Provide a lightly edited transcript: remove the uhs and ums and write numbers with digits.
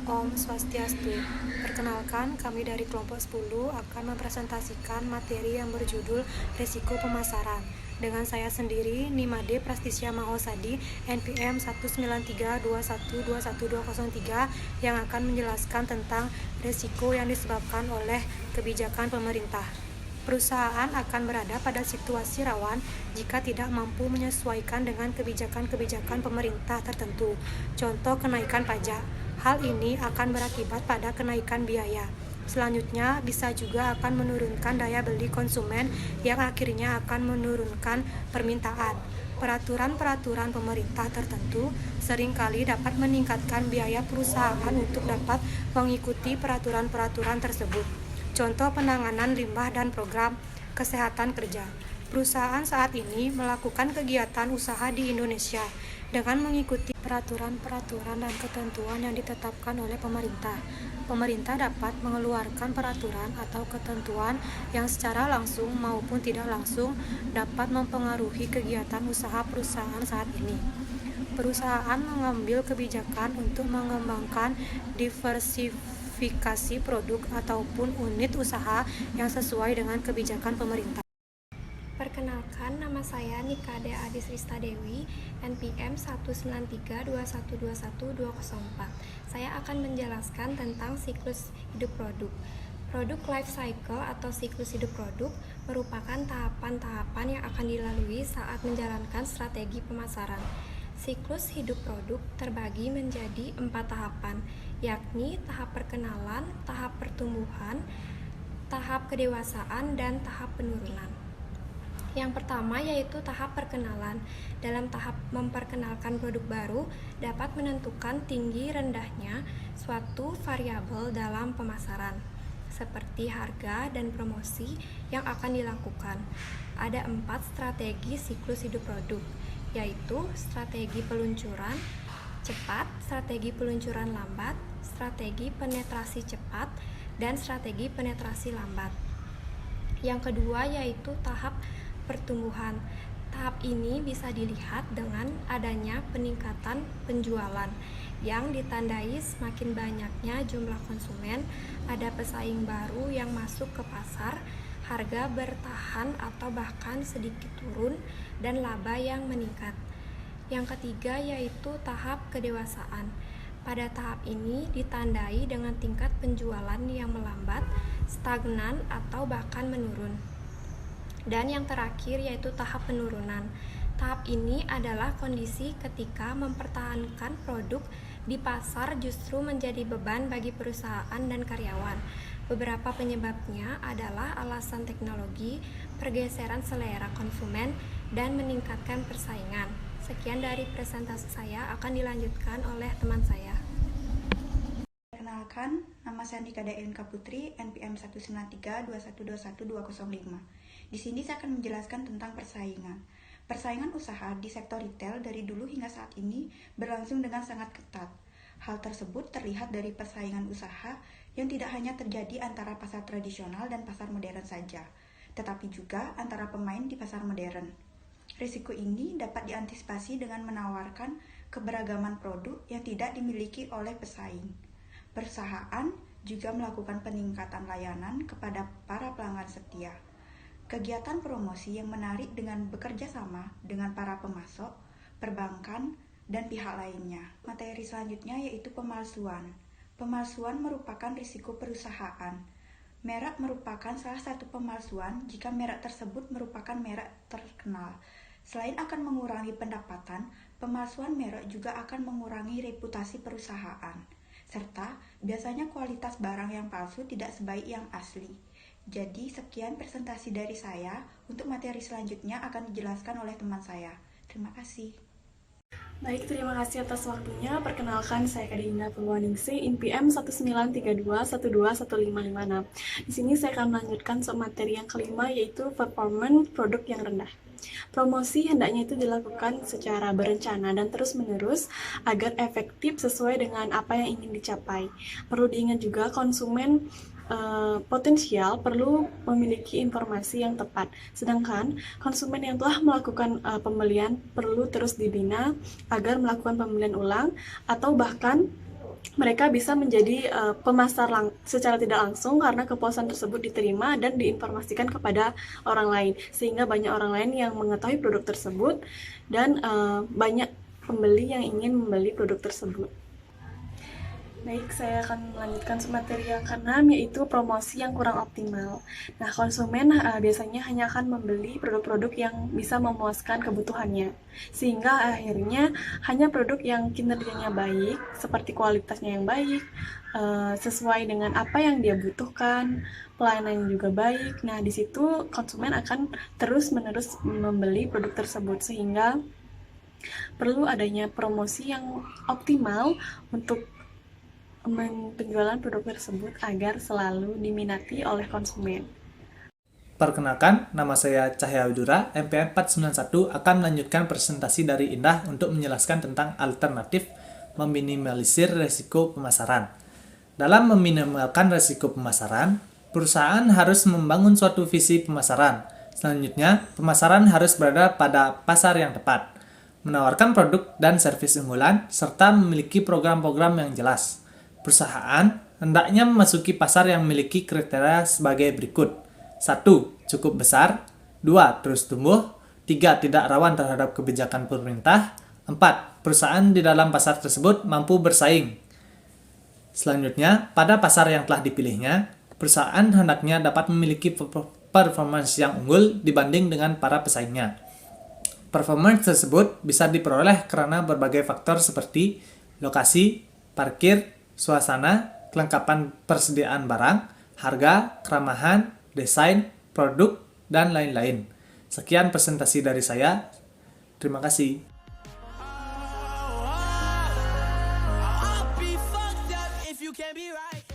Om Swastiastu. Perkenalkan, kami dari kelompok 10 akan mempresentasikan materi yang berjudul Risiko Pemasaran. Dengan saya sendiri, Nimade Prastisya Mahosadi, NPM 19321212003, yang akan menjelaskan tentang risiko yang disebabkan oleh kebijakan pemerintah. Perusahaan akan berada pada situasi rawan jika tidak mampu menyesuaikan dengan kebijakan-kebijakan pemerintah tertentu. Contoh kenaikan pajak. Hal ini akan berakibat pada kenaikan biaya. Selanjutnya, bisa juga akan menurunkan daya beli konsumen yang akhirnya akan menurunkan permintaan. Peraturan-peraturan pemerintah tertentu seringkali dapat meningkatkan biaya perusahaan untuk dapat mengikuti peraturan-peraturan tersebut. Contoh penanganan limbah dan program kesehatan kerja. Perusahaan saat ini melakukan kegiatan usaha di Indonesia dengan mengikuti peraturan-peraturan dan ketentuan yang ditetapkan oleh pemerintah. Pemerintah dapat mengeluarkan peraturan atau ketentuan yang secara langsung maupun tidak langsung dapat mempengaruhi kegiatan usaha perusahaan saat ini. Perusahaan mengambil kebijakan untuk mengembangkan diversifikasi produk ataupun unit usaha yang sesuai dengan kebijakan pemerintah. Perkenalkan, nama saya Nikade Adis Ristadewi, NPM 19321212004. Saya akan menjelaskan tentang siklus hidup produk. Produk life cycle atau siklus hidup produk merupakan tahapan-tahapan yang akan dilalui saat menjalankan strategi pemasaran. Siklus hidup produk terbagi menjadi 4 tahapan, yakni tahap perkenalan, tahap pertumbuhan, tahap kedewasaan, dan tahap penurunan. Yang pertama yaitu tahap perkenalan. Dalam tahap memperkenalkan produk baru dapat menentukan tinggi rendahnya suatu variabel dalam pemasaran, seperti harga dan promosi yang akan dilakukan. Ada 4 strategi siklus hidup produk, yaitu strategi peluncuran cepat, strategi peluncuran lambat, strategi penetrasi cepat, dan strategi penetrasi lambat. Yang kedua yaitu tahap pertumbuhan. Tahap ini bisa dilihat dengan adanya peningkatan penjualan yang ditandai semakin banyaknya jumlah konsumen, ada pesaing baru yang masuk ke pasar, harga bertahan atau bahkan sedikit turun, dan laba yang meningkat. Yang ketiga yaitu tahap kedewasaan. Pada tahap ini ditandai dengan tingkat penjualan yang melambat, stagnan, atau bahkan menurun. Dan yang terakhir yaitu tahap penurunan. Tahap ini adalah kondisi ketika mempertahankan produk di pasar justru menjadi beban bagi perusahaan dan karyawan. Beberapa penyebabnya adalah alasan teknologi, pergeseran selera konsumen, dan meningkatkan persaingan. Sekian dari presentasi saya, akan dilanjutkan oleh teman saya. Perkenalkan, nama saya Nikade Elinka Putri, NPM 19321212005. Di sini saya akan menjelaskan tentang persaingan. Persaingan usaha di sektor retail dari dulu hingga saat ini berlangsung dengan sangat ketat. Hal tersebut terlihat dari persaingan usaha yang tidak hanya terjadi antara pasar tradisional dan pasar modern saja, tetapi juga antara pemain di pasar modern. Risiko ini dapat diantisipasi dengan menawarkan keberagaman produk yang tidak dimiliki oleh pesaing. Perusahaan juga melakukan peningkatan layanan kepada para pelanggan setia. Kegiatan promosi yang menarik dengan bekerja sama dengan para pemasok, perbankan, dan pihak lainnya. Materi selanjutnya yaitu pemalsuan. Pemalsuan merupakan risiko perusahaan. Merek merupakan salah satu pemalsuan jika merek tersebut merupakan merek terkenal. Selain akan mengurangi pendapatan, pemalsuan merek juga akan mengurangi reputasi perusahaan. Serta biasanya kualitas barang yang palsu tidak sebaik yang asli. Jadi sekian presentasi dari saya. Untuk materi selanjutnya akan dijelaskan oleh teman saya. Terima kasih. Baik, terima kasih atas waktunya. Perkenalkan, saya Kadinda Purwaningsih, NPM 19321215056. Di sini saya akan melanjutkan materi yang kelima, yaitu performance produk yang rendah. Promosi hendaknya itu dilakukan secara berencana dan terus-menerus agar efektif sesuai dengan apa yang ingin dicapai. Perlu diingat juga konsumen potensial perlu memiliki informasi yang tepat. Sedangkan konsumen yang telah melakukan pembelian perlu terus dibina agar melakukan pembelian ulang atau bahkan mereka bisa menjadi pemasar secara tidak langsung karena kepuasan tersebut diterima dan diinformasikan kepada orang lain, sehingga banyak orang lain yang mengetahui produk tersebut dan banyak pembeli yang ingin membeli produk tersebut. Baik, saya akan melanjutkan materi yang keenam, yaitu promosi yang kurang optimal. Nah, konsumen biasanya hanya akan membeli produk-produk yang bisa memuaskan kebutuhannya, sehingga akhirnya hanya produk yang kinerjanya baik, seperti kualitasnya yang baik, sesuai dengan apa yang dia butuhkan, pelayanan juga baik. Nah, di situ konsumen akan terus-menerus membeli produk tersebut, sehingga perlu adanya promosi yang optimal untuk penjualan produk tersebut agar selalu diminati oleh konsumen. Perkenalkan, nama saya Cahya Widura, MPN 491 akan melanjutkan presentasi dari Indah untuk menjelaskan tentang alternatif meminimalisir risiko pemasaran. Dalam meminimalkan risiko pemasaran, perusahaan harus membangun suatu visi pemasaran. Selanjutnya, pemasaran harus berada pada pasar yang tepat, menawarkan produk dan servis unggulan, serta memiliki program-program yang jelas. Perusahaan hendaknya memasuki pasar yang memiliki kriteria sebagai berikut. 1. Cukup besar. 2. Terus tumbuh. 3. Tidak rawan terhadap kebijakan pemerintah. 4. Perusahaan di dalam pasar tersebut mampu bersaing. Selanjutnya, pada pasar yang telah dipilihnya, perusahaan hendaknya dapat memiliki performance yang unggul dibanding dengan para pesaingnya. Performance tersebut bisa diperoleh karena berbagai faktor seperti lokasi, parkir, suasana, kelengkapan persediaan barang, harga, keramahan, desain, produk, dan lain-lain. Sekian presentasi dari saya. Terima kasih. I'll be fucked up if you can't be right.